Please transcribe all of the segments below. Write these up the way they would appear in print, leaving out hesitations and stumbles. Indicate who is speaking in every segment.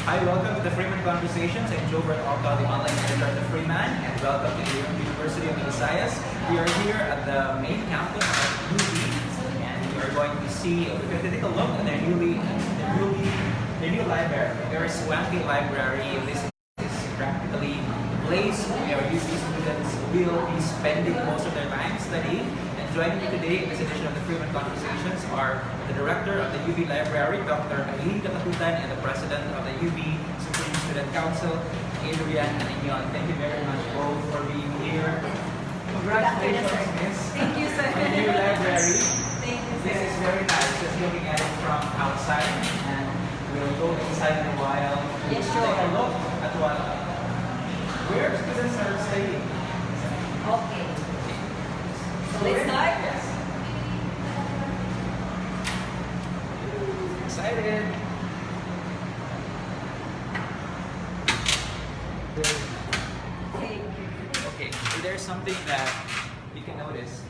Speaker 1: Hi, welcome to the Freeman Conversations. I'm Joe Alta, the online editor of the Freeman, and welcome to the University of the Visayas. We are here at the main campus of UP, and we are going to see, we're going to take a look at their new library, a very swanky library. This is practically the place where UP students will be spending most of their time studying. And joining me today in this edition of the Freeman Conversations are the director of the UB Library, Dr. Aileen Katatutan, and the president of the UB Supreme Student Council, Adrian and Inyon. Thank you very much both for being here. Congratulations, Miss.
Speaker 2: Thank you, sir.
Speaker 1: On the new library.
Speaker 2: Thank you,
Speaker 1: This is very nice, just looking at it from outside, and we'll go inside in a while.
Speaker 2: Yes,
Speaker 1: Take
Speaker 2: sure.
Speaker 1: a look at where students are staying.
Speaker 2: Okay. So let's start.
Speaker 1: Yes. Excited.
Speaker 2: Okay.
Speaker 1: Okay, so there's something that you can notice.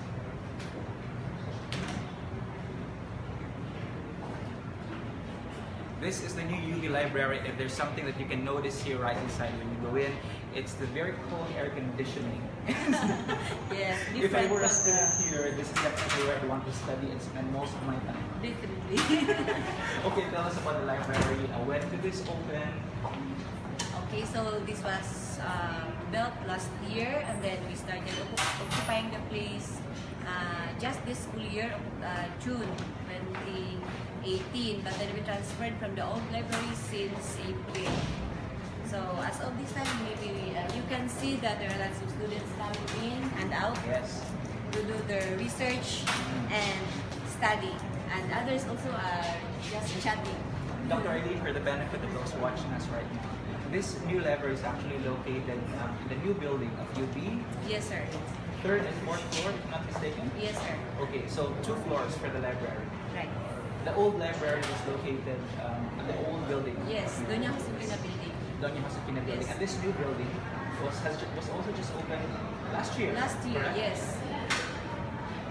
Speaker 1: This is the new UV library, and there's something that you can notice here right inside when you go in. It's the very cold air conditioning.
Speaker 2: Yes,
Speaker 1: If I
Speaker 2: different
Speaker 1: were a
Speaker 2: from
Speaker 1: student here, this is definitely where I want to study and spend most of my time.
Speaker 2: definitely.
Speaker 1: Okay, tell us about the library. When did this open?
Speaker 2: Okay, so this was built last year, and then we started occupying the place just this school year, June 2018. But then we transferred from the old library since April. So as of this time, maybe you can see that there are lots of students coming in and out
Speaker 1: Yes.
Speaker 2: to do their research and study, and others also are just chatting.
Speaker 1: Dr. Aileen, for the benefit of those watching us right now, this new library is actually located in the new building of UP,
Speaker 2: Yes, sir.
Speaker 1: third and fourth floor, if not mistaken.
Speaker 2: Yes, sir.
Speaker 1: Okay, so 2 floors for the library.
Speaker 2: Right.
Speaker 1: The old library was located in the old building.
Speaker 2: Yes, doon niya kasi pinabiling.
Speaker 1: Doña Josefina building.
Speaker 2: Yes.
Speaker 1: And this new building was also just opened last year.
Speaker 2: Last year,
Speaker 1: correct?
Speaker 2: yes.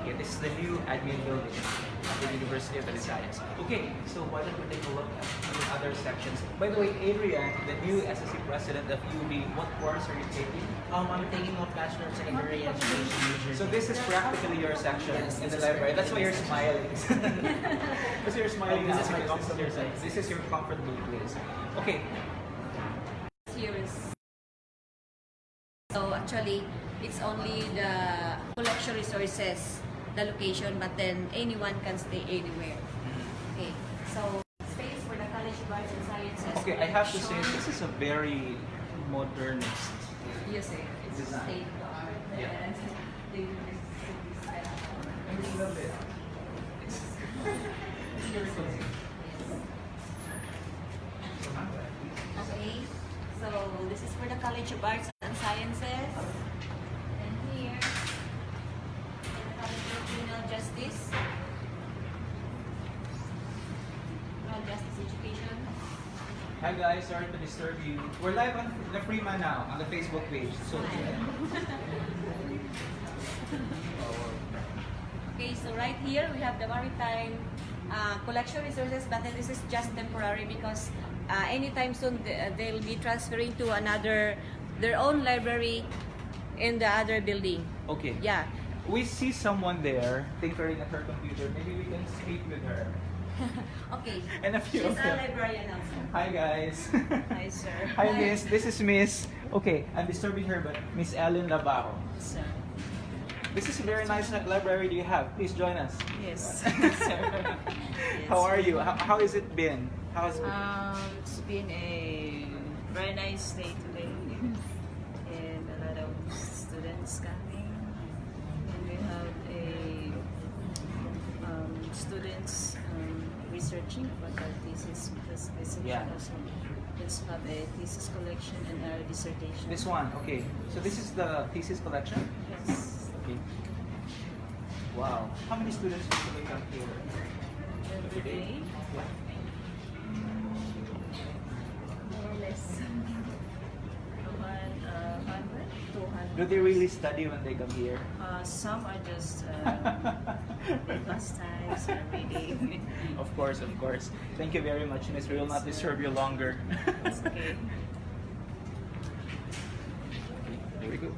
Speaker 1: Okay, this is the new admin building at the University of the Visayas. Okay, so why don't we take a look at the other sections? By the way, Adrian, the new SSC president of UB, what course are you taking?
Speaker 3: I'm taking a Bachelor of Secondary Education major.
Speaker 1: So this is practically your section
Speaker 3: Yes,
Speaker 1: in
Speaker 3: this
Speaker 1: the
Speaker 3: is
Speaker 1: library. That's why you're
Speaker 3: practically
Speaker 1: smiling. That's why you're smiling.
Speaker 3: This is
Speaker 1: now
Speaker 3: my
Speaker 1: because
Speaker 3: comfortable place.
Speaker 1: This is your comfortable place. Okay.
Speaker 2: Here is. So actually, it's only the collection resources, the location, but then anyone can stay anywhere. Okay. So space for the College of Arts and Sciences.
Speaker 1: Okay, I have to say
Speaker 2: collection.
Speaker 1: this is a very modernist.
Speaker 2: Yes, sir. It's
Speaker 1: Design.
Speaker 2: state of art.
Speaker 1: Yeah.
Speaker 2: And they will set up.
Speaker 1: I love it. It's very cozy.
Speaker 2: Okay, so this is for the College of Arts and Sciences. And here, for the College of Criminal Justice. Criminal Justice Education.
Speaker 1: Hi guys, sorry to disturb you. We're live on the Freeman now on the Facebook page. So
Speaker 2: Okay, so right here we have the maritime collection resources, but then this is just temporary because anytime soon they'll be transferring to their own library in the other building.
Speaker 1: okay.
Speaker 2: Yeah.
Speaker 1: We see someone there tinkering at her computer. Maybe we can speak with her.
Speaker 2: Okay.
Speaker 1: And a few
Speaker 2: She's
Speaker 1: of
Speaker 2: a
Speaker 1: them.
Speaker 2: librarian also.
Speaker 1: Hi guys.
Speaker 2: Hi, sir.
Speaker 1: Hi Miss. This is Miss. Okay, I'm disturbing her, but Miss Ellen Labao.
Speaker 2: Sir.
Speaker 1: This is a very nice library do you have. Please join us.
Speaker 4: Yes.
Speaker 1: How are you? How has it been? How's it?
Speaker 4: It's been a very nice day today, and a lot of students coming. And we have students researching about our thesis because this section
Speaker 1: Yeah.
Speaker 4: also does have a thesis collection and our dissertation.
Speaker 1: This one, okay. So this is the thesis collection?
Speaker 4: Yes.
Speaker 1: Okay. Wow. How many students usually come here?
Speaker 4: Every day,
Speaker 1: Yeah.
Speaker 4: more or less, 100. 200.
Speaker 1: Do they really study when they come here?
Speaker 4: Some are just pastimes every day.
Speaker 1: Of course, of course. Thank you very much, Miss. We will not disturb you longer.
Speaker 4: It's okay.
Speaker 1: There we go.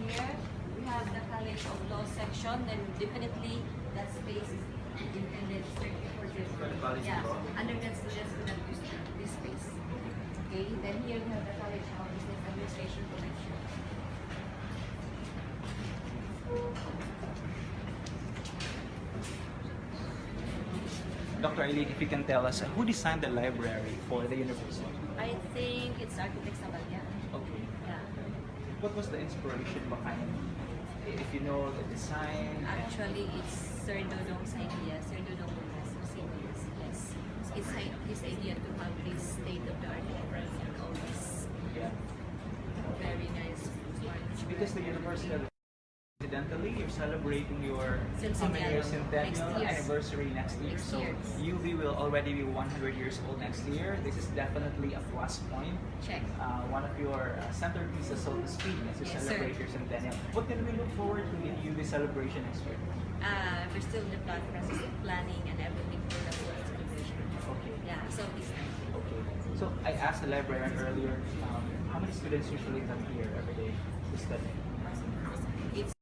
Speaker 2: Here we have the College of Law section, then definitely that space is intended strictly for this.
Speaker 1: For the College of Law?
Speaker 2: Undergrad students will not use this space. Okay, then here we have the College of Business Administration collection.
Speaker 1: Dr. Eileen, if you can tell us, who designed the library for the university?
Speaker 2: I think it's Architects Navalya.
Speaker 1: Okay.
Speaker 2: Yeah.
Speaker 1: What was the inspiration behind it? If you know the design?
Speaker 2: Actually, it's Sir Dodong's idea. Sir Dodong Professor Seniors. Yes. It's his idea to have this state-of-the-art library and all this
Speaker 1: Yeah.
Speaker 2: very nice furniture.
Speaker 1: Because the university, incidentally, you're celebrating your
Speaker 2: Centennial.
Speaker 1: centennial
Speaker 2: Next year.
Speaker 1: anniversary next year.
Speaker 2: Next
Speaker 1: So
Speaker 2: year.
Speaker 1: UV will already be 100 years old next year. This is definitely a plus point.
Speaker 2: Check.
Speaker 1: One of your centerpieces, so to speak, as you
Speaker 2: Yes,
Speaker 1: celebrate
Speaker 2: sir.
Speaker 1: your centennial. What can we look forward to in UV celebration next year?
Speaker 2: We're still in the process of planning and everything for the whole celebration.
Speaker 1: Okay.
Speaker 2: Yeah, so this time.
Speaker 1: Okay. So I asked the librarian earlier, how many students usually come here every day to study?
Speaker 2: It's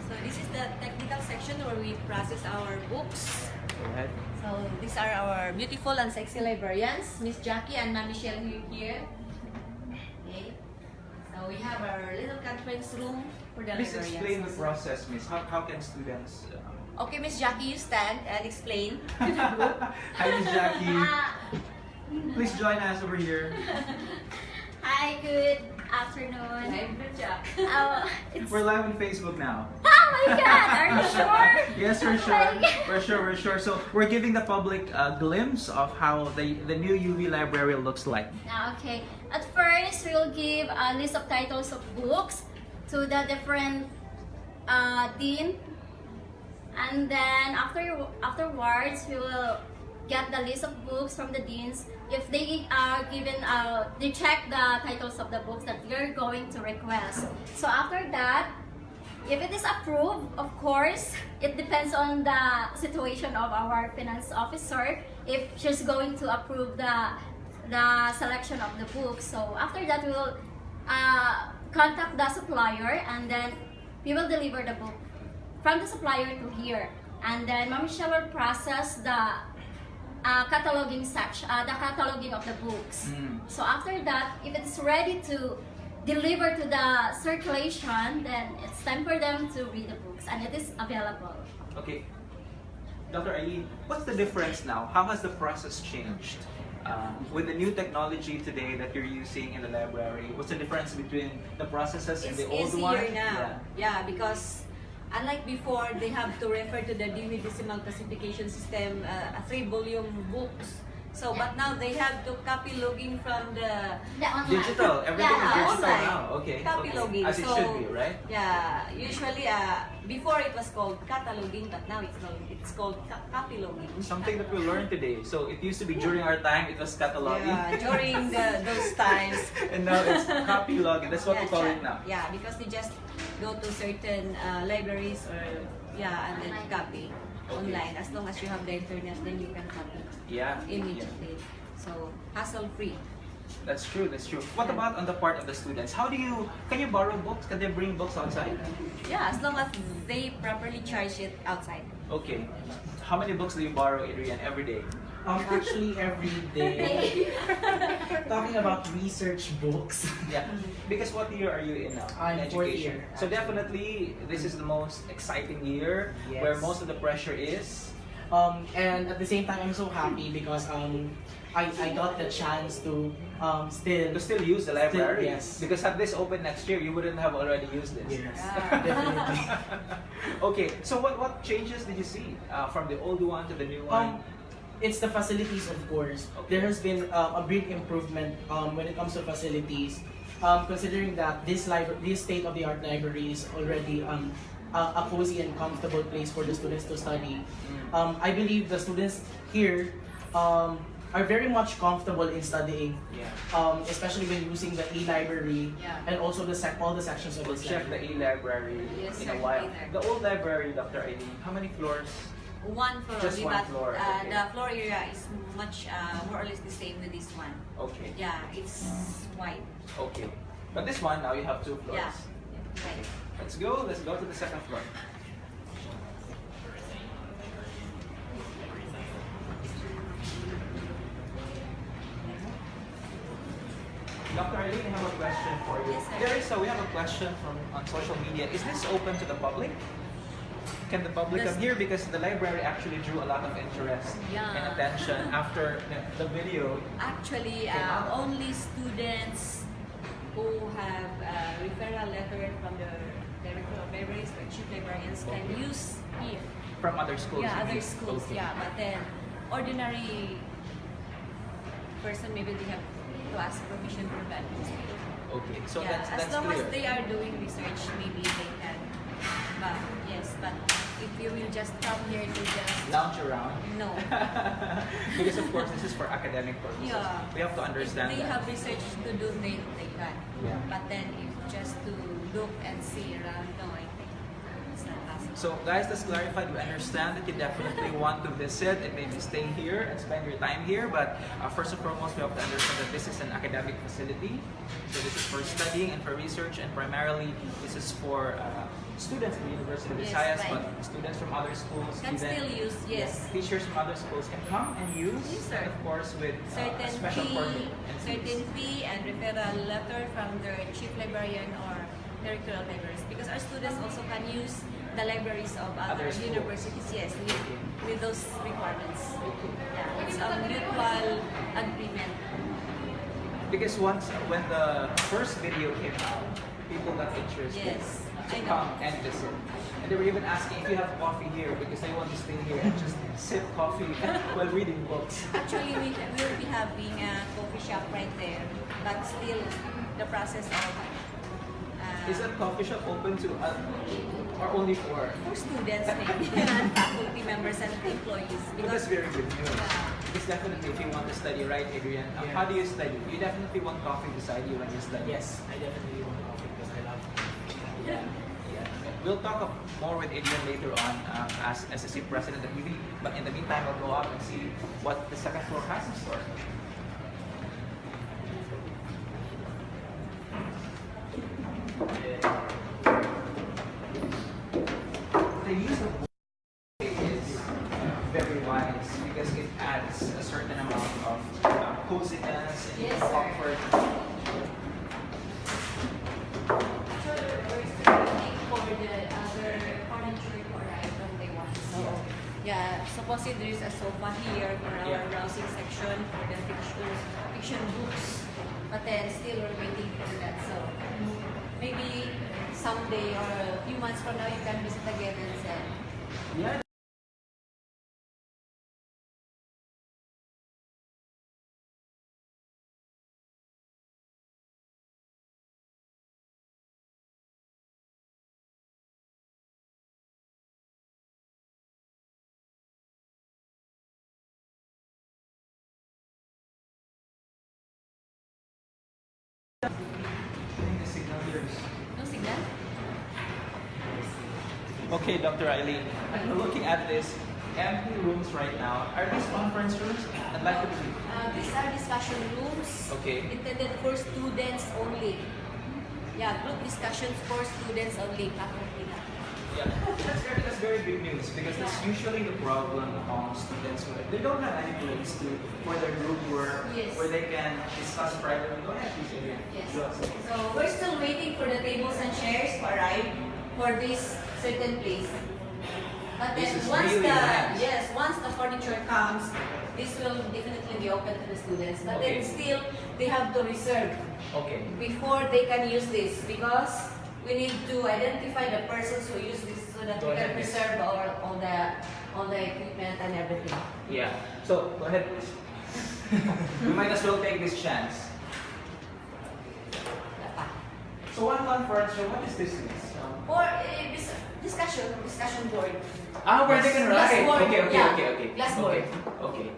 Speaker 2: so this is the technical section where we process our books.
Speaker 1: Go ahead.
Speaker 2: So these are our beautiful and sexy librarians, Miss Jackie and Ma'am Michelle here. Okay. So we have our little conference room for the
Speaker 1: Please
Speaker 2: librarians.
Speaker 1: explain the process, Miss. How can students...
Speaker 2: Okay, Miss Jackie, you stand and explain.
Speaker 1: Hi, Miss Jackie. Please join us over here.
Speaker 5: Hi, good afternoon.
Speaker 2: Good job.
Speaker 1: We're live on Facebook now.
Speaker 5: Oh my god, are you sure?
Speaker 1: Yes, we're
Speaker 5: Oh
Speaker 1: sure.
Speaker 5: my God.
Speaker 1: We're sure. So we're giving the public a glimpse of how the new UV library looks like.
Speaker 5: Okay, at first we'll give a list of titles of books to the different dean, and then afterwards we will get the list of books from the deans. If they are given, they check the titles of the books that you're going to request. So after that, if it is approved, of course, it depends on the situation of our finance officer if she's going to approve the selection of the books. So after that, we will contact the supplier, and then we will deliver the book from the supplier to here. And then Ma'am Michelle will process the cataloging section, the cataloging of the books. So after that, if it's ready to deliver to the circulation, then it's time for them to read the books, and it is available.
Speaker 1: Okay. Dr. Eileen, what's the difference now? How has the process changed? With the new technology today that you're using in the library, what's the difference between the processes and
Speaker 2: It's
Speaker 1: the old
Speaker 2: easier
Speaker 1: one?
Speaker 2: now. Yeah, because unlike before, they have to refer to the Dewey Decimal Classification System, a 3-volume books. So, but now they have to copy logging from the
Speaker 5: The online.
Speaker 1: Digital. Everything is digital
Speaker 2: online.
Speaker 1: now. Okay.
Speaker 2: Copy
Speaker 1: okay.
Speaker 2: logging.
Speaker 1: As it
Speaker 2: So,
Speaker 1: should be, right?
Speaker 2: Yeah, usually before it was called cataloging, but now it's called copy logging.
Speaker 1: Something that we learned today. So it used to be during our time, it was cataloging.
Speaker 2: Yeah, during those times.
Speaker 1: And now it's copy logging. That's what we call it now.
Speaker 2: Yeah, because they just go to certain libraries or and then copy online. As long as you have the internet, then you can copy
Speaker 1: Yeah.
Speaker 2: immediately. So hassle free.
Speaker 1: That's true, that's true. What about on the part of the students? Can you borrow books? Can they bring books outside?
Speaker 2: Yeah, as long as they properly charge it outside.
Speaker 1: Okay. How many books do you borrow, Adrian, every day?
Speaker 3: Actually, every day. Talking about research books.
Speaker 1: Yeah. Because what year are you in now?
Speaker 3: I'm
Speaker 1: In
Speaker 3: fourth
Speaker 1: education.
Speaker 3: year,
Speaker 1: So definitely, this is the most exciting year where
Speaker 3: Yes.
Speaker 1: most of the pressure is.
Speaker 3: And at the same time, I'm so happy because I got the chance to still
Speaker 1: To still use the library.
Speaker 3: yes.
Speaker 1: Because had this open next year, you wouldn't have already used this.
Speaker 3: Yes,
Speaker 2: Yeah.
Speaker 3: definitely.
Speaker 1: Okay, so what changes did you see from the old one to the new one?
Speaker 3: It's the facilities, of course.
Speaker 1: Okay.
Speaker 3: There has been a big improvement when it comes to facilities. Considering that this state-of-the-art library is already a cozy and comfortable place for the students to study. I believe the students here are very much comfortable in studying,
Speaker 1: Yeah.
Speaker 3: especially when using the e-library
Speaker 2: Yeah.
Speaker 3: and also all the sections of
Speaker 1: We'll
Speaker 3: this
Speaker 1: check the
Speaker 3: library.
Speaker 1: e-library
Speaker 2: Yes,
Speaker 1: in
Speaker 2: sir,
Speaker 1: a while.
Speaker 2: e-library.
Speaker 1: The old library, Dr. Aileen, how many floors?
Speaker 2: One floor
Speaker 1: Just
Speaker 2: only,
Speaker 1: one
Speaker 2: but
Speaker 1: floor, okay.
Speaker 2: the floor area is much more or less the same with this one.
Speaker 1: Okay.
Speaker 2: Yeah, it's wide.
Speaker 1: Okay. But this one, now you have 2 floors.
Speaker 2: Yeah. Right.
Speaker 1: Let's go to the second floor. Dr. Eileen, I have a question for you.
Speaker 2: Yes, sir.
Speaker 1: We have a question from on social media. Is this open to the public? Can the public
Speaker 2: Yes.
Speaker 1: come here? Because the library actually drew a lot of interest
Speaker 2: Yeah.
Speaker 1: and attention after the video.
Speaker 2: Actually, only students who have a referral letter from the director of libraries or chief librarians can use here.
Speaker 1: From other schools?
Speaker 2: Yeah,
Speaker 1: you
Speaker 2: other
Speaker 1: mean?
Speaker 2: schools.
Speaker 1: Okay.
Speaker 2: Yeah, but then ordinary person maybe they have to ask permission from the administrator.
Speaker 1: Okay, so
Speaker 2: Yeah,
Speaker 1: that's
Speaker 2: as long
Speaker 1: clear.
Speaker 2: as they are doing research, maybe they can. But yes, but if you will just come here to just
Speaker 1: Lounge around.
Speaker 2: no.
Speaker 1: Because of course this is for academic purposes.
Speaker 2: Yeah.
Speaker 1: We have to understand
Speaker 2: If they
Speaker 1: that.
Speaker 2: have research to do, they can.
Speaker 1: Yeah.
Speaker 2: But then if just to look and see around, no, I think it's not possible.
Speaker 1: So guys, that's clarified. We understand that you definitely want to visit and maybe stay here and spend your time here. But first and foremost, we have to understand that this is an academic facility. So this is for studying and for research, and primarily this is for students in the University of
Speaker 2: Yes,
Speaker 1: Visayas,
Speaker 2: right.
Speaker 1: but students from other schools,
Speaker 2: Can still use, yes.
Speaker 1: teachers from other schools can come and use,
Speaker 2: Yes, sir.
Speaker 1: and of course with a
Speaker 2: Certain
Speaker 1: special permit
Speaker 2: fee,
Speaker 1: and fees.
Speaker 2: certain fee and referral letter from their chief librarian or director of libraries. Because our students also can use the libraries of other
Speaker 1: Other schools.
Speaker 2: universities, yes, with those requirements. Yeah, it's a mutual agreement.
Speaker 1: Because once, when the first video came out, people got interested
Speaker 2: Yes,
Speaker 1: to
Speaker 2: I know.
Speaker 1: come and visit. And they were even asking if you have coffee here because they want to stay here and just sip coffee while reading books.
Speaker 2: Actually, we will be having a coffee shop right there, but still the process of
Speaker 1: Is that coffee shop open to or only for?
Speaker 2: students maybe and faculty members and employees.
Speaker 1: But that's very good news.
Speaker 2: Yeah.
Speaker 1: Because definitely if you want to study, right, Adrian?
Speaker 3: Yeah.
Speaker 1: How do you study? You definitely want coffee beside you when you study.
Speaker 3: Yes, I definitely want coffee because I love coffee.
Speaker 1: Yeah. We'll talk more with Adrian later on as SSC president of UV. But in the meantime, we'll go up and see what the second floor has in store. The use of is very wise because it adds a certain amount of coziness and
Speaker 2: Yes, sir.
Speaker 1: comfort.
Speaker 2: We're still waiting for the other furniture to arrive from they want. So, yeah, supposedly there is a sofa here for our
Speaker 1: Yeah.
Speaker 2: browsing section for the fiction books. But then still we're waiting for that. So maybe someday or a few months from now you can visit again and say,
Speaker 1: Yeah. The signal here is
Speaker 2: no signal?
Speaker 1: okay, Dr. Eileen. I'm looking at this empty rooms right now. Are these conference rooms? I'd like to believe.
Speaker 2: These are discussion rooms
Speaker 1: Okay.
Speaker 2: intended for students only. Yeah, group discussions for students only, faculty not.
Speaker 1: Yeah, that's very good news because that's usually the problem among students where they don't have any place to for their group work
Speaker 2: Yes.
Speaker 1: where they can discuss privately. Go ahead, please, Adrian.
Speaker 2: Yes.
Speaker 1: Yes.
Speaker 2: So we're still waiting for the tables and chairs to arrive for this certain place. But
Speaker 1: This
Speaker 2: then
Speaker 1: is
Speaker 2: once
Speaker 1: really
Speaker 2: the
Speaker 1: nice.
Speaker 2: once the furniture comes, this will definitely be open to the students. But
Speaker 1: Okay.
Speaker 2: then still they have to reserve
Speaker 1: Okay.
Speaker 2: before they can use this because we need to identify the persons who use this so that
Speaker 1: Go
Speaker 2: we can
Speaker 1: ahead, miss.
Speaker 2: preserve all the equipment and everything.
Speaker 1: Yeah. So go ahead, please. We might as well take this chance. So one conference room, what is this?
Speaker 2: Or discussion board.
Speaker 1: Ah, where they can
Speaker 2: Glass
Speaker 1: write.
Speaker 2: board,
Speaker 1: Okay, okay,
Speaker 2: yeah.
Speaker 1: okay, okay.
Speaker 2: Glass
Speaker 1: Okay,
Speaker 2: board.
Speaker 1: okay.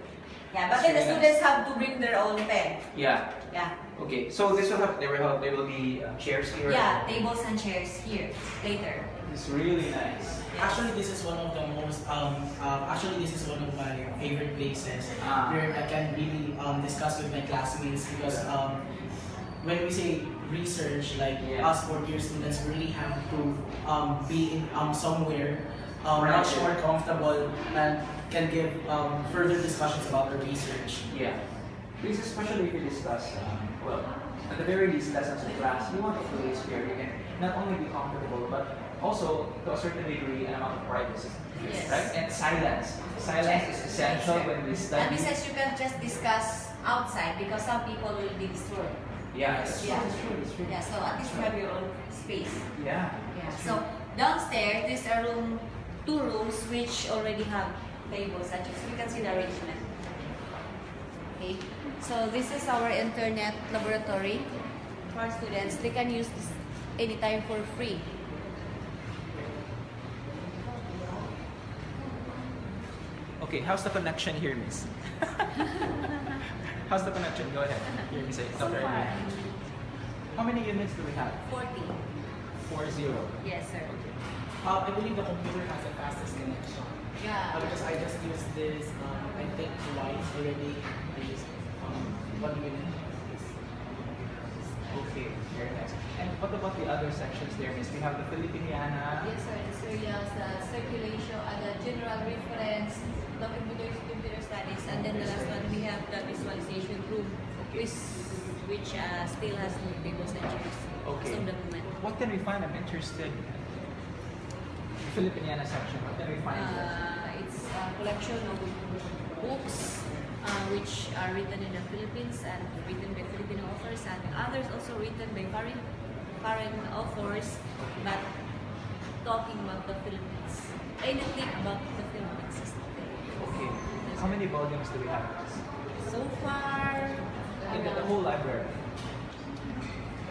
Speaker 2: Yeah, but then the
Speaker 1: Very
Speaker 2: students have to bring their own pen.
Speaker 1: Yeah.
Speaker 2: Yeah.
Speaker 1: Okay. So this will have there will be chairs here.
Speaker 2: Yeah, tables and chairs here later.
Speaker 1: It's really nice.
Speaker 3: Actually, this is one of the most actually this is one of my favorite places
Speaker 1: Ah.
Speaker 3: where I can really discuss with my classmates because when we say research, like
Speaker 1: Yeah.
Speaker 3: us fourth-year students really have to be in somewhere
Speaker 1: Right.
Speaker 3: much more comfortable and can give further discussions about the research.
Speaker 1: Yeah. This is especially if you discuss, well, at the very least lessons in class, you want a place where you can not only be comfortable, but also to a certain degree an amount of privacy.
Speaker 2: Yes.
Speaker 1: Right? And silence. Silence is essential when we
Speaker 2: And
Speaker 1: study.
Speaker 2: besides, you can just discuss outside because some people will be destroyed.
Speaker 1: Yeah, it's true,
Speaker 2: Yeah.
Speaker 1: it's true, it's true.
Speaker 2: Yeah, so at least you have your own space.
Speaker 1: Yeah.
Speaker 2: Yeah.
Speaker 1: it's
Speaker 2: So
Speaker 1: true.
Speaker 2: downstairs, these are two rooms which already have tables such as you can see the arrangement. Okay. So this is our internet laboratory for our students. They can use this anytime for free.
Speaker 1: Okay, how's the connection here, miss? How's the connection? Go ahead. Here, miss.
Speaker 2: So far,
Speaker 1: How many units do we have?
Speaker 2: 40.
Speaker 1: 40.
Speaker 2: Yes, sir.
Speaker 3: I believe the computer has the fastest connection.
Speaker 2: Yeah.
Speaker 3: Because I just used this, I think twice already. I used 1 minute.
Speaker 1: Okay, very nice. And what about the other sections there, miss? We have the Filipiniana.
Speaker 2: Yes, sir. The serials, the circulation, the general reference, the computer studies, and then the last one we have the visualization room,
Speaker 1: Okay.
Speaker 2: which still has no tables and chairs.
Speaker 1: Okay.
Speaker 2: As of the moment.
Speaker 1: What can we find? I'm interested. The Filipiniana section. What can we find there?
Speaker 2: It's a collection of books which are written in the Philippines and written by Filipino authors, and others also written by foreign authors, but talking about the Philippines. Anything about the Philippines is there.
Speaker 1: Okay. How many volumes do we have?
Speaker 2: So far,
Speaker 1: In the whole library.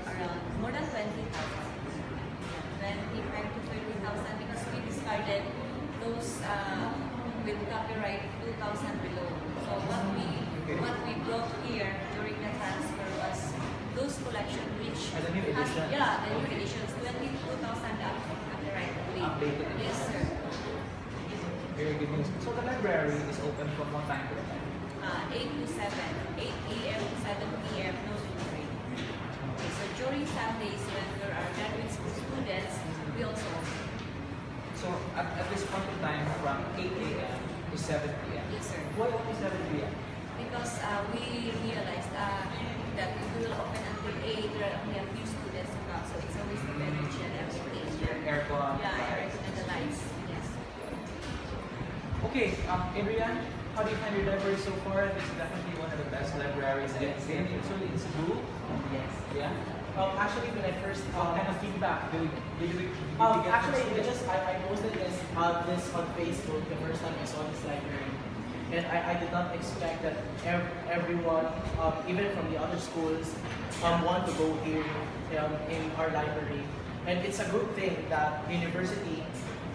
Speaker 2: around more than 20,000. 25 to 30,000 because we discarded those with copyright 2,000 below. So what we brought here during the transfer was those collection which
Speaker 1: And the new
Speaker 2: has,
Speaker 1: edition.
Speaker 2: yeah, the new editions 22,000 copyright free.
Speaker 1: Updated.
Speaker 2: Yes, sir.
Speaker 1: Very good news. So the library is open from what time to what time?
Speaker 2: 8 to 7, 8 a.m. to 7 p.m. No school break. Okay, so during Sundays when there are graduate school students, we also open.
Speaker 1: So at this point in time, from 8 a.m. to 7 p.m.
Speaker 2: Yes, sir.
Speaker 1: Why only 7 p.m.?
Speaker 2: Because we realized that if we will open until 8, there are only a few students to come, so it's always the energy and everything.
Speaker 1: Aircon.
Speaker 2: Yeah, aircon and the lights. Yes.
Speaker 1: Okay, Adrian, how do you find your library so far? This is definitely one of the best libraries I've seen. Usually in Cebu.
Speaker 3: Yes.
Speaker 1: Yeah.
Speaker 3: Actually, when I first
Speaker 1: What kind of feedback did you get
Speaker 3: actually,
Speaker 1: from students?
Speaker 3: I posted this on Facebook the first time I saw this library, and I did not expect that everyone, even from the other schools, want to go here in our library, and it's a good thing that the university,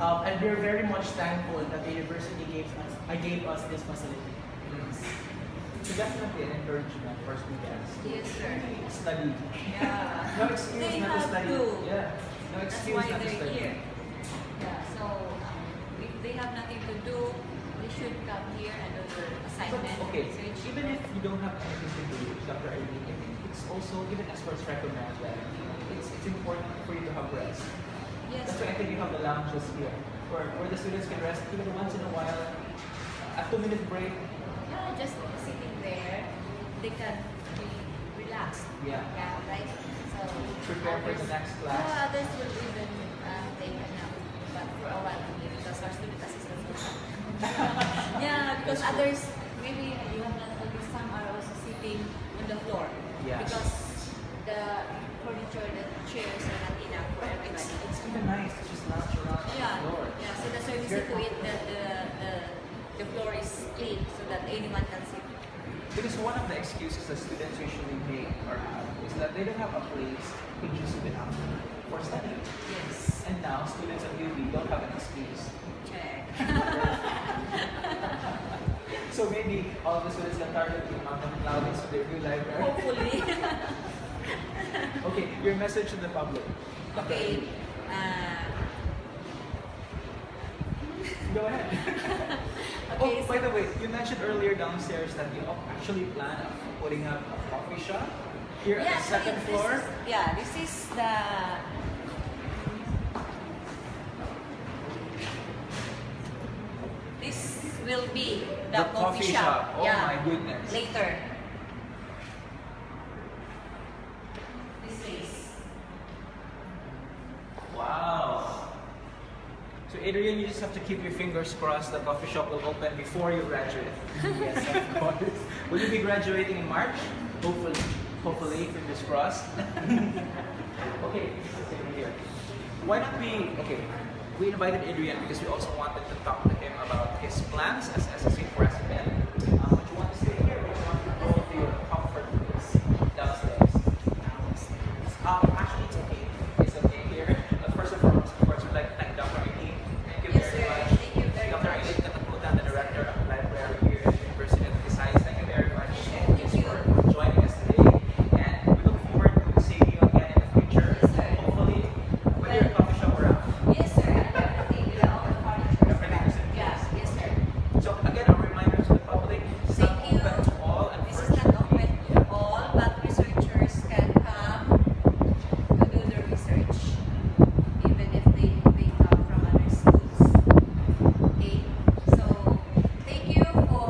Speaker 3: and we're very much thankful that the university gave us this facility.
Speaker 1: So definitely an encouragement for students.
Speaker 2: Yes, sir.
Speaker 1: Study.
Speaker 2: Yeah.
Speaker 1: No excuse
Speaker 2: They
Speaker 1: not to
Speaker 2: have
Speaker 1: study.
Speaker 2: to.
Speaker 1: Yeah. No
Speaker 2: That's
Speaker 1: excuse
Speaker 2: why
Speaker 1: not to
Speaker 2: they're
Speaker 1: study.
Speaker 2: here. Yeah, so if they have nothing to do, they should come here and do their assignment.
Speaker 1: But, okay,
Speaker 2: research.
Speaker 1: even if you don't have anything to do, Dr. Irene, I think it's also, even experts recommend that it's important for you to have rest.
Speaker 2: Yes.
Speaker 1: That's why I think you have the lounges here, where the students can rest even once in a while. A 2-minute break.
Speaker 2: Yeah, just sitting there, they can be relaxed.
Speaker 1: Yeah.
Speaker 2: Yeah, right? So
Speaker 1: Prepare for the next class.
Speaker 2: Yeah, others will even take a nap, but for a while only because our student assistants Because others, maybe you have not noticed, some are also sitting on the floor.
Speaker 1: Yeah.
Speaker 2: Because the furniture, the chairs are not enough for everybody.
Speaker 1: It's even nice to just lounge around on
Speaker 2: Yeah,
Speaker 1: the floor.
Speaker 2: yeah. So the service to it that the floor is clean so that anyone can sit.
Speaker 1: Because one of the excuses that students usually make or have is that they don't have a place conducive enough for studying.
Speaker 2: Yes.
Speaker 1: And now students of UB don't have an excuse.
Speaker 2: Check.
Speaker 1: So maybe all of the students can target the Mountain Cloud into their new library.
Speaker 2: Hopefully.
Speaker 1: Okay, your message to the public.
Speaker 2: Okay.
Speaker 1: Go ahead.
Speaker 2: Okay,
Speaker 1: Oh, by the way, you mentioned earlier downstairs that you actually plan on putting up a coffee shop here
Speaker 2: Yeah,
Speaker 1: at the second
Speaker 2: actually,
Speaker 1: floor.
Speaker 2: This is the. This will be the,
Speaker 1: coffee shop. Oh
Speaker 2: yeah.
Speaker 1: my goodness.
Speaker 2: Later. This is.
Speaker 1: Wow. So Adrian, you just have to keep your fingers crossed the coffee shop will open before you graduate.
Speaker 3: Yes, of course.
Speaker 1: Will you be graduating in March?
Speaker 3: Hopefully.
Speaker 1: Hopefully, fingers crossed. Okay, let's over here. Why not we invited Adrian because we also wanted to talk to him about his plans as SSC president. Would you want to stay here or would you want to go to your comfort place downstairs?
Speaker 3: Actually, it's okay.
Speaker 1: It's okay here. But first and foremost, of course, we'd like to thank Dr. Aileen. Thank you
Speaker 2: Yes,
Speaker 1: very
Speaker 2: sir.
Speaker 1: much.
Speaker 2: Thank you very
Speaker 1: Dr.
Speaker 2: much.
Speaker 1: Aileen Kataputan, the director of the library here at the University of Visayas. Thank you very much.
Speaker 2: Thank you.
Speaker 1: For joining us today. And we look forward to seeing you again in the future.
Speaker 2: Yes, sir.
Speaker 1: Hopefully, with your coffee shop around.
Speaker 2: Yes, sir. And everything with all the furniture.
Speaker 1: Everything is in place.
Speaker 2: Yeah, yes, sir.
Speaker 1: So again, a reminder to the public, it's not
Speaker 2: Thank you.
Speaker 1: open to all,
Speaker 2: This is not open to all, but researchers can come to do the research, even if they come from other schools. Okay, so thank you for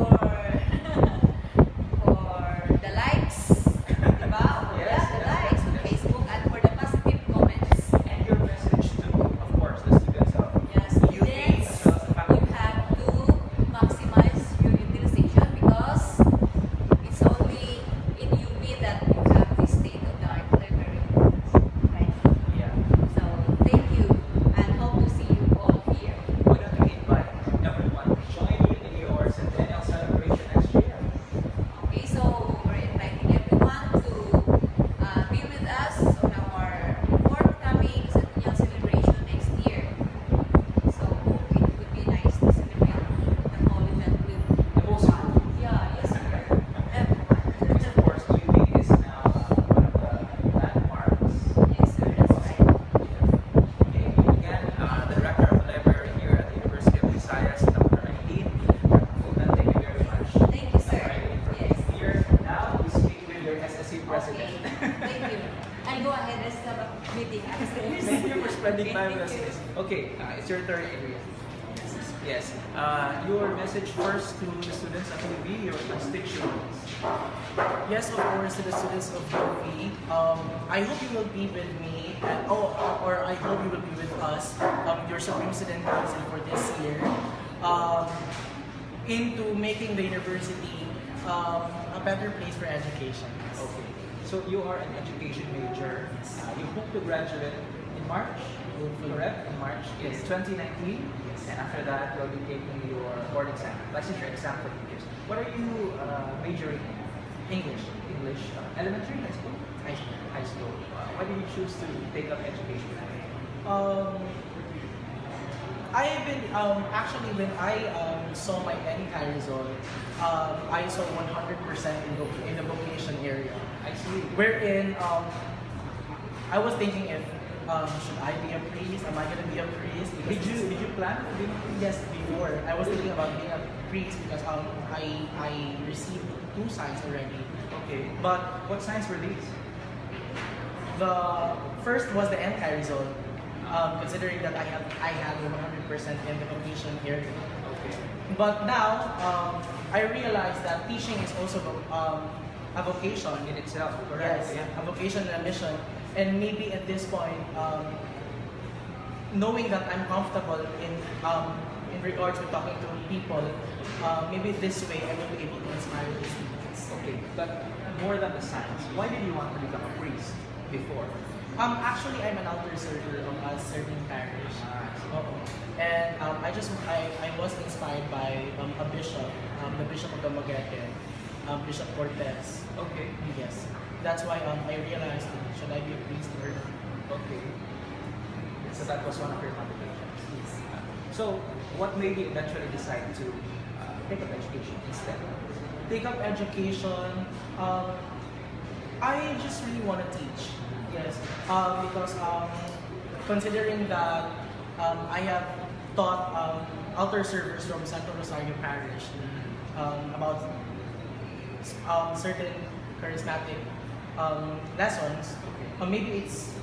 Speaker 2: for the likes, diba?
Speaker 1: Yes,
Speaker 2: Yeah, the
Speaker 1: yes,
Speaker 2: likes on
Speaker 1: yes.
Speaker 2: Facebook and for the positive comments.
Speaker 1: And your message to, of course, the students of
Speaker 2: Yes,
Speaker 1: UP
Speaker 2: students,
Speaker 1: as well as the
Speaker 2: you
Speaker 1: faculty.
Speaker 2: have to maximize your utilization because it's only in UP that you have this state-of-the-art library. Right?
Speaker 1: Yeah.
Speaker 2: So thank you and hope to see you all here.
Speaker 1: Why don't we invite everyone to join you in your centennial celebration next year?
Speaker 2: Okay, so we're inviting everyone to be with us on our forthcoming centennial celebration next year. So it would be nice to celebrate the whole event with
Speaker 1: The whole school.
Speaker 2: Yeah, yes, sir.
Speaker 1: Because of
Speaker 2: Everyone.
Speaker 1: course, UP is now one of the landmarks.
Speaker 2: Yes, sir, that's right.
Speaker 1: Okay, again, the director of the library here at the University of Visayas, Dr. Aileen. Thank you very much.
Speaker 2: Thank you, sir.
Speaker 1: Dr. Aileen, for
Speaker 2: Yes.
Speaker 1: being here. Now, we speak with your SSC president.
Speaker 2: Okay, thank you. I'll go ahead and have a meeting upstairs.
Speaker 1: Thank you for spending
Speaker 2: Okay,
Speaker 1: time with
Speaker 2: thank
Speaker 1: us.
Speaker 2: you.
Speaker 1: Okay, it's your turn, Adrian. Yes. Your message first to the students of UV, your constituents.
Speaker 3: Yes, of course, to the students of UP. I hope you will be with me, or I hope you will be with us, your Supreme Student Council for this year, into making the university a better place for education.
Speaker 1: Okay. So you are an education major. You hope to graduate in March, correct? In March in
Speaker 3: Yes.
Speaker 1: 2019.
Speaker 3: Yes.
Speaker 1: And after that, you'll be taking your board exam, licensure exam for teachers. What are you majoring in?
Speaker 3: English.
Speaker 1: English, elementary, high school?
Speaker 3: High school.
Speaker 1: High school. Why did you choose to take up education?
Speaker 3: I've been actually when I saw my NCAI result, I saw 100% in the vocation area.
Speaker 1: I see.
Speaker 3: Wherein I was thinking if should I be a priest? Am I gonna be a priest?
Speaker 1: Did you plan to be?
Speaker 3: Yes, before I was thinking about being a priest because I received 2 signs already.
Speaker 1: Okay.
Speaker 3: But
Speaker 1: What signs were these?
Speaker 3: the first was the NCAI result. Considering that I had 100% in the vocation area.
Speaker 1: Okay.
Speaker 3: But now I realized that teaching is also a vocation
Speaker 1: In itself, correct?
Speaker 3: Yes,
Speaker 1: Yeah.
Speaker 3: a vocation and a mission. And maybe at this point, knowing that I'm comfortable in regards to talking to people, maybe this way I will be able to inspire the students.
Speaker 1: Okay, but more than the science, why did you want to become a priest before?
Speaker 3: Actually, I'm an altar server of a certain parish. Oo. And I was inspired by a bishop, the Bishop of Dumaguete, Bishop Cortez.
Speaker 1: Okay.
Speaker 3: Yes. That's why I realized, should I be a priest or not?
Speaker 1: Okay. So that was one of your motivations.
Speaker 3: Yes.
Speaker 1: So what made you eventually decide to take up education instead?
Speaker 3: Take up education. I just really want to teach. Yes. Because considering that I have taught altar servers from Santo Rosario Parish about certain charismatic lessons, maybe it's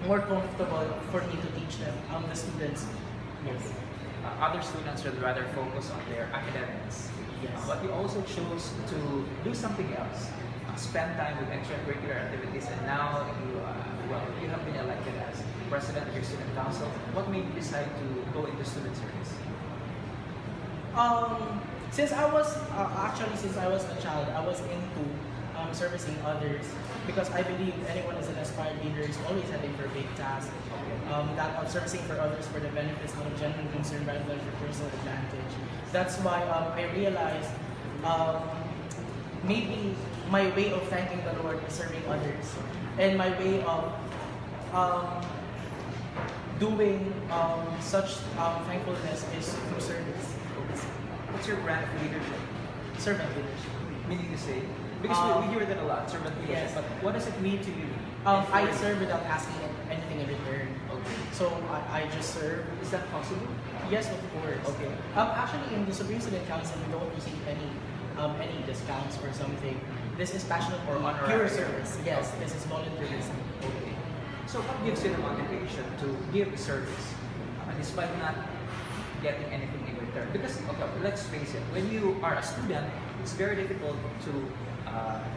Speaker 3: more comfortable for me to teach them, the students. Yes.
Speaker 1: Other students would rather focus on their academics.
Speaker 3: Yes.
Speaker 1: But you also chose to do something else, spend time with extracurricular activities, and now you have been elected as president of your student council. What made you decide to go into student service?
Speaker 3: Since I was since I was a child, I was into servicing others because I believe anyone is an aspired leader is always heading for a big task. That of servicing for others for the benefits out of genuine concern rather than for personal advantage. That's why I realized maybe my way of thanking the Lord is serving others, and my way of doing such thankfulness is through service.
Speaker 1: What's your brand of leadership?
Speaker 3: Servant leadership.
Speaker 1: Meaning to say, because we hear that a lot, servant leadership,
Speaker 3: Yes.
Speaker 1: but what does it mean to you?
Speaker 3: I serve without asking anything in return.
Speaker 1: Okay.
Speaker 3: So I just serve.
Speaker 1: Is that possible?
Speaker 3: Yes, of course.
Speaker 1: Okay.
Speaker 3: Actually, in the Supreme Student Council, we don't receive any discounts or something. This is passionate
Speaker 1: Or
Speaker 3: for
Speaker 1: honorary
Speaker 3: pure service. Yes,
Speaker 1: Okay.
Speaker 3: this is volunteerism.
Speaker 1: Okay. So what gives you the motivation to give service despite not getting anything in return? Because, okay, let's face it, when you are a student, it's very difficult to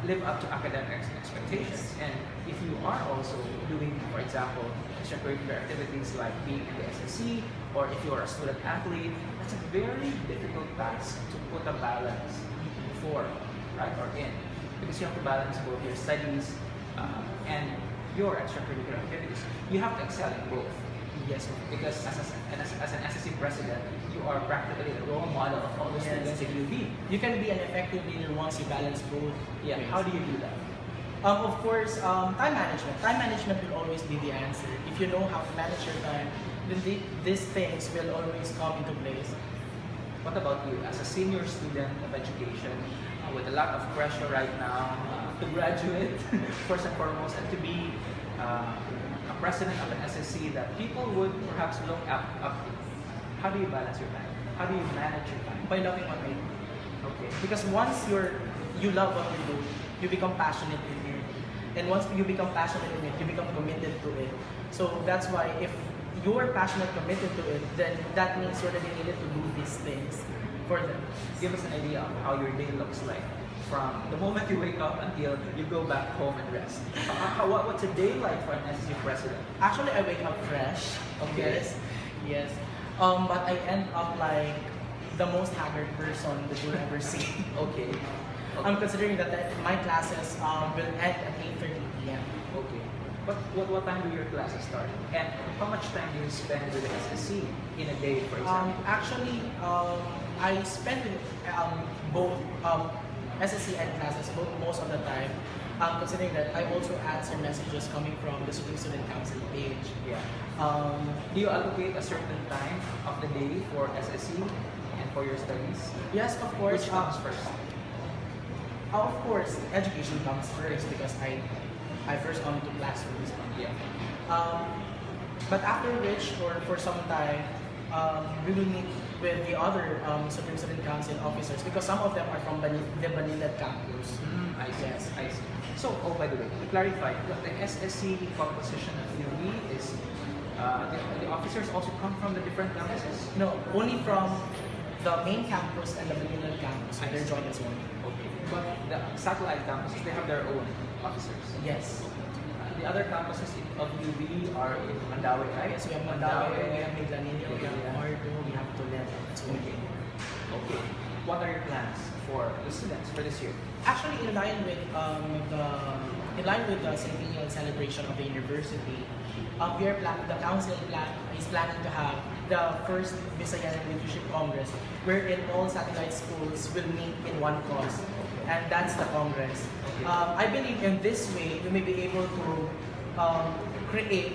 Speaker 1: live up to academic expectations. And if you are also doing, for example, extracurricular activities like being in the SSC, or if you are a student athlete, that's a very difficult task to put a balance for, right, or in. Because you have to balance both your studies and your extracurricular activities. You have to excel in both.
Speaker 3: Yes.
Speaker 1: Because as an SSC president, you are practically the role model of all the
Speaker 3: Yes.
Speaker 1: students in UV.
Speaker 3: You can be an effective leader once you balance both.
Speaker 1: Yeah.
Speaker 3: ways.
Speaker 1: How do you do that?
Speaker 3: Of course, time management. Time management will always be the answer. If you know how to manage your time, then these things will always come into place.
Speaker 1: What about you as a senior student of education with a lot of pressure right now to graduate first and foremost, and to be a president of an SSC that people would perhaps look up to? How do you balance your time? How do you manage your time?
Speaker 3: By loving what I do.
Speaker 1: Okay.
Speaker 3: Because once you love what you do, you become passionate in it. And once you become passionate in it, you become committed to it. So that's why if you're passionate, committed to it, then that means you're dedicated to do these things for them.
Speaker 1: Give us an idea of how your day looks like from the moment you wake up until you go back home and rest. What's a day like for an SSU president?
Speaker 3: Actually, I wake up fresh.
Speaker 1: Okay.
Speaker 3: Yes. But I end up like the most haggard person that you'll ever see.
Speaker 1: Okay.
Speaker 3: I'm considering that my classes will end at 8:30 p.m.
Speaker 1: Okay. But what time do your classes start? And how much time do you spend with the SSC in a day, for example?
Speaker 3: Actually, I spend with both SSC and classes both most of the time. Considering that I also answer messages coming from the Supreme Student Council page.
Speaker 1: Yeah. Do you allocate a certain time of the day for SSC and for your studies?
Speaker 3: Yes, of course.
Speaker 1: Which comes first?
Speaker 3: Of course, education comes first because I first come to classrooms.
Speaker 1: Yeah.
Speaker 3: But after which, or for some time, we will meet with the other Supreme Student Council officers because some of them are from the Manila campus.
Speaker 1: I see.
Speaker 3: Yes.
Speaker 1: I see. So, oh, by the way, to clarify, the SSC composition of UV is the officers also come from the different campuses?
Speaker 3: No, only from the main campus and the Manila campus. So
Speaker 1: I
Speaker 3: they're
Speaker 1: see.
Speaker 3: joined as one.
Speaker 1: Okay. But the satellite campuses, they have their own officers.
Speaker 3: Yes.
Speaker 1: The other campuses of UV are in Mandaue, right?
Speaker 3: Yes, we have Mandaue, we have Miglanillo, we have Mardo, we have Toledo.
Speaker 1: what are your plans for the students for this year?
Speaker 3: Actually, in line with the centennial celebration of the university, the council is planning to have the first Visayan Leadership Congress, wherein all satellite schools will meet in one cause, and that's the Congress. I believe in this way we may be able to create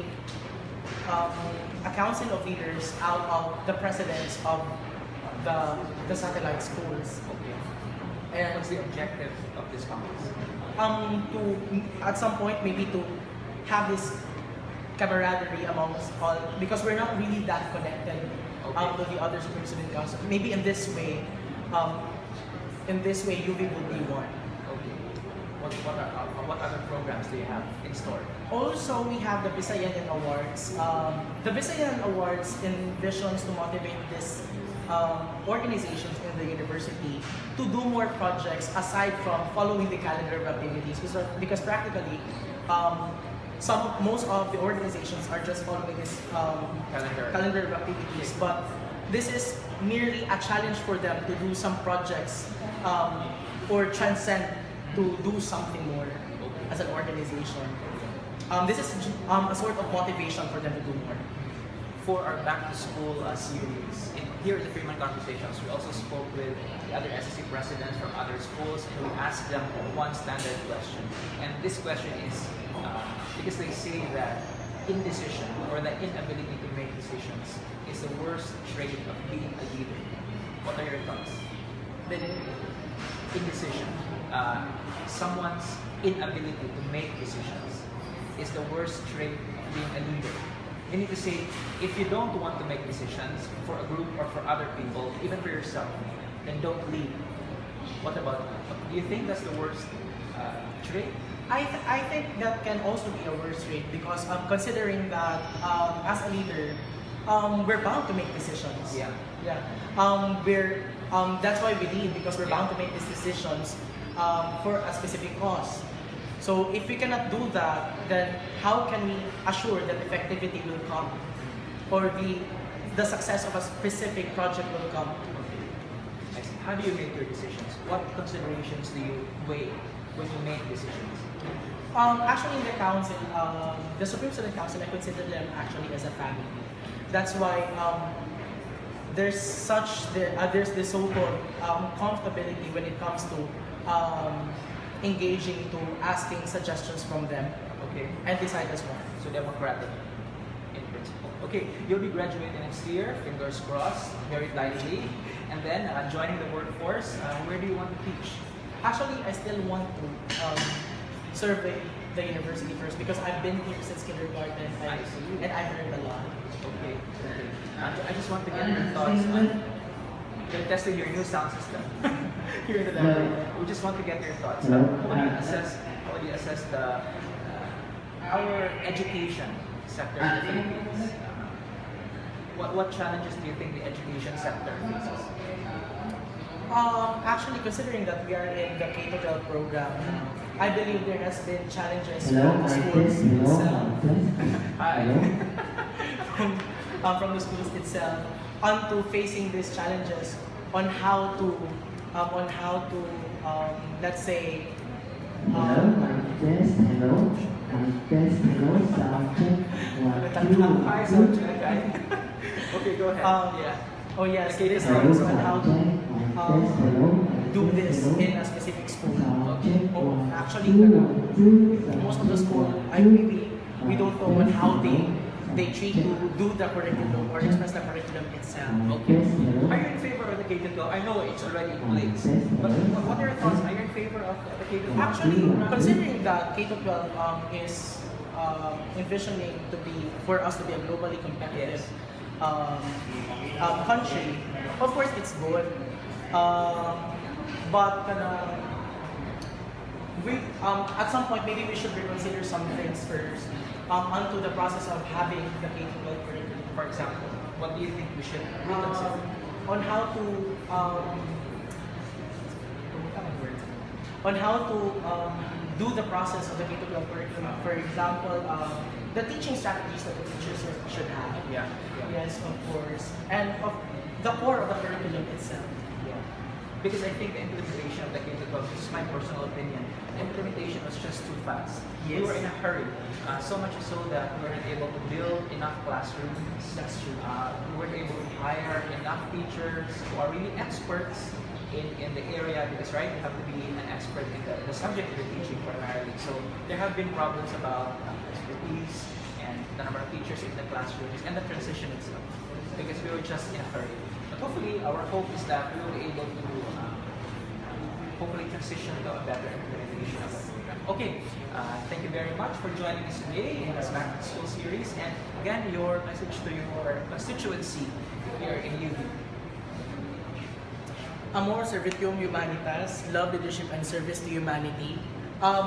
Speaker 3: a council of leaders out of the presidents of the satellite schools.
Speaker 1: Okay.
Speaker 3: And
Speaker 1: What's the objective of this congress?
Speaker 3: to at some point maybe to have this camaraderie amongst all, because we're not really that connected to the other Supreme Student Council. Maybe in this way UV will be one.
Speaker 1: Okay. What other programs do you have in store?
Speaker 3: Also, we have the Visayan Awards. The Visayan Awards envisions to motivate these organizations in the university to do more projects aside from following the calendar of activities, because practically most of the organizations are just following this calendar of activities, but this is merely a challenge for them to do some projects or transcend to do something more as an organization. This is a sort of motivation for them to do more.
Speaker 1: For our back to school series, here in the Freeman Conversations, we also spoke with the other SSC presidents from other schools, and we asked them one standard question. And this question is because they say that indecision or the inability to make decisions is the worst trait of being a leader. What are your thoughts? Indecision, someone's inability to make decisions is the worst trait of being a leader. You need to say, if you don't want to make decisions for a group or for other people, even for yourself, then don't lead. What about that? Do you think that's the worst trait?
Speaker 3: I think that can also be a worse trait, because considering that as a leader, we're bound to make decisions.
Speaker 1: Yeah.
Speaker 3: That's why we lead, because we're bound to make these decisions for a specific cause. So if we cannot do that, then how can we assure that effectivity will come, or the success of a specific project will come?
Speaker 1: I see. How do you make your decisions? What considerations do you weigh when you make decisions?
Speaker 3: Actually, in the council, the Supreme Student Council, I consider them actually as a family. That's why there's this so-called comfortability when it comes to engaging to asking suggestions from them,
Speaker 1: Okay.
Speaker 3: and decide as well.
Speaker 1: So democratic in principle. Okay, you'll be graduating next year, fingers crossed, very likely. And then joining the workforce, where do you want to teach?
Speaker 3: Actually, I still want to serve the university first, because I've been here since kindergarten,
Speaker 1: I see.
Speaker 3: and I've learned a lot.
Speaker 1: Okay. I just want to get your thoughts on testing your new sound system here in the library. We just want to get your thoughts. How do you assess our education sector in the Philippines? What challenges do you think the education sector faces?
Speaker 3: Actually, considering that we are in the K-12 program, I believe there has been challenges from the schools itself. From the schools itself onto facing these challenges on how to let's say
Speaker 1: Hi, sound check. Okay, go ahead. Yeah.
Speaker 3: oh yes, it is on how to do this in a specific school. Actually, most of the school, we don't know on how they treat to do the curriculum or express the curriculum itself.
Speaker 1: Okay. Are you in favor of the K-12? I know it's already in place, but what are your thoughts? Are you in favor of the K-12?
Speaker 3: Actually, considering that K-12 is envisioning for us to be a globally competitive country, of course it's good. But at some point maybe we should reconsider some things first onto the process of having the K-12 curriculum.
Speaker 1: For example, what do you think we should reconsider?
Speaker 3: On how to do the process of the K-12 curriculum. For example, the teaching strategies that the teachers should have.
Speaker 1: Yeah.
Speaker 3: Yes, of course. And of the core of the curriculum itself.
Speaker 1: because I think the implementation of the K-12, this is my personal opinion, the implementation was just too fast. We
Speaker 3: Yes.
Speaker 1: were in a hurry, so much so that we weren't able to build enough classrooms.
Speaker 3: That's true.
Speaker 1: We weren't able to hire enough teachers who are really experts in the area, because right, you have to be an expert in the subject you're teaching primarily. So there have been problems about expertise and the number of teachers in the classrooms and the transition itself, because we were just in a hurry. But hopefully, our hope is that we will be able to hopefully transition to a better implementation of the program. Okay, thank you very much for joining us today in this Back to School series. And again, your message to your constituency here in UV.
Speaker 3: Amor Servitium Humanitas, love, leadership, and service to humanity.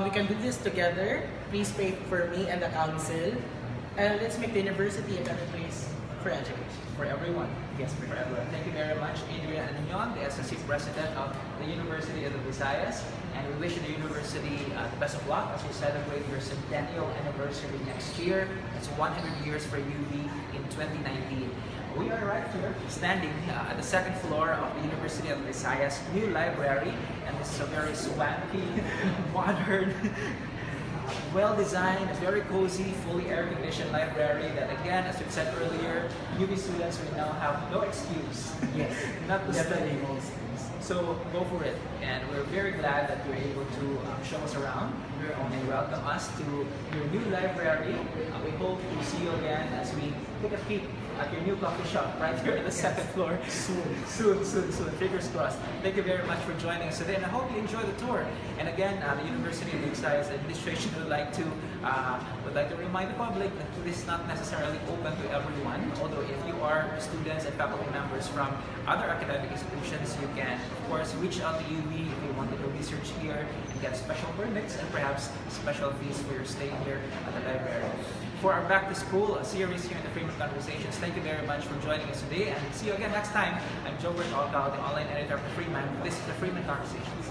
Speaker 3: We can do this together. Please pray for me and the council. And let's make the university a better place for education.
Speaker 1: For everyone. Yes, for everyone. Thank you very much, Adrian Anyon, the SSC President of the University of the Visayas. And we wish the university the best of luck as we celebrate your centennial anniversary next year. It's 100 years for UV in 2019. We are right here, standing at the second floor of the University of the Visayas new library. And this is a very swanky, modern, well-designed, very cozy, fully air-conditioned library that, again, as we said earlier, UV students will now have no excuse
Speaker 3: Yes,
Speaker 1: not to
Speaker 3: definitely
Speaker 1: study.
Speaker 3: most things.
Speaker 1: So go for it. And we're very glad that you're able to show us around and welcome us to your new library. We hope to see you again as we take a peek at your new coffee shop right here on the second floor. Soon. Fingers crossed. Thank you very much for joining us today, and I hope you enjoy the tour. And again, the University of Visayas administration would like to remind the public that this is not necessarily open to everyone. Although if you are students and faculty members from other academic institutions, you can of course reach out to UV if you want to do research here and get special permits and perhaps special fees for your stay here at the library. For our Back to School series here in the Freeman Conversations, thank you very much for joining us today, and see you again next time. I'm Joe Bertolcao, the online editor of the Freeman. This is the Freeman Conversations.